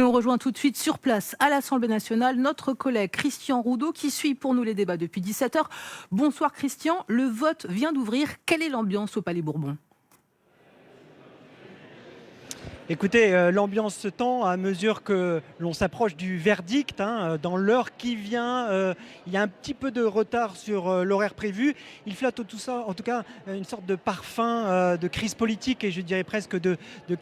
on rejoint tout de suite sur place à l'Assemblée nationale notre collègue Christian Roudeau qui suit pour nous les débats depuis 17h. Bonsoir Christian, le vote vient d'ouvrir. Quelle est l'ambiance au Palais Bourbon ? Écoutez, l'ambiance se tend à mesure que l'on s'approche du verdict. Dans l'heure qui vient, il y a un petit peu de retard sur l'horaire prévu. Il flotte tout ça, en tout cas, une sorte de parfum de crise politique et je dirais presque de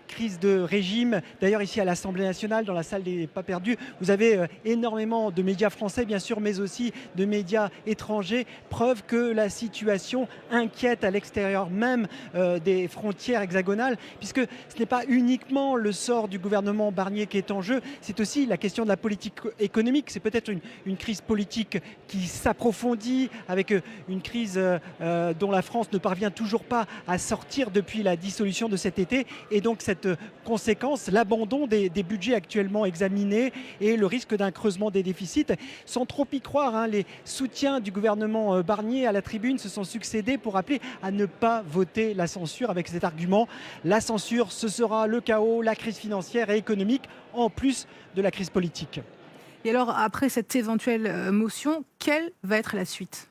crise de régime. D'ailleurs, ici à l'Assemblée nationale, dans la salle des pas perdus, vous avez énormément de médias français, bien sûr, mais aussi de médias étrangers. Preuve que la situation inquiète à l'extérieur même des frontières hexagonales, puisque ce n'est pas uniquement le sort du gouvernement Barnier qui est en jeu, c'est aussi la question de la politique économique. C'est peut-être une crise politique qui s'approfondit avec une crise dont la France ne parvient toujours pas à sortir depuis la dissolution de cet été. Et donc cette conséquence, l'abandon des budgets actuellement examinés et le risque d'un creusement des déficits. Sans trop y croire, les soutiens du gouvernement Barnier à la tribune se sont succédés pour appeler à ne pas voter la censure avec cet argument. La censure, ce sera le chaos, la crise financière et économique, en plus de la crise politique. Et alors, après cette éventuelle motion, quelle va être la suite ?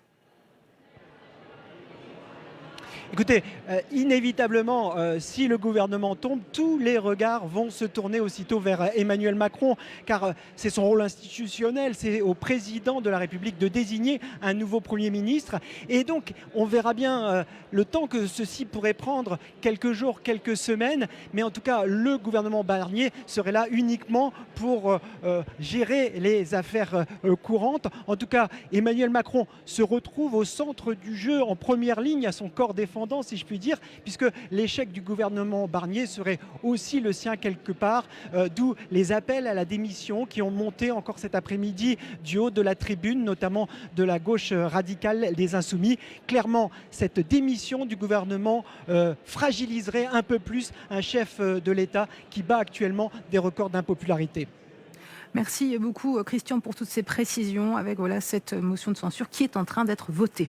Écoutez, inévitablement, si le gouvernement tombe, tous les regards vont se tourner aussitôt vers Emmanuel Macron, car c'est son rôle institutionnel, c'est au président de la République de désigner un nouveau Premier ministre. Et donc, on verra bien le temps que ceci pourrait prendre, quelques jours, quelques semaines, mais en tout cas, le gouvernement Barnier serait là uniquement pour gérer les affaires courantes. En tout cas, Emmanuel Macron se retrouve au centre du jeu, en première ligne, à son corps défendant, si je puis dire, puisque l'échec du gouvernement Barnier serait aussi le sien quelque part, d'où les appels à la démission qui ont monté encore cet après-midi du haut de la tribune, notamment de la gauche radicale des Insoumis. Clairement, cette démission du gouvernement fragiliserait un peu plus un chef de l'État qui bat actuellement des records d'impopularité. Merci beaucoup Christian pour toutes ces précisions avec cette motion de censure qui est en train d'être votée.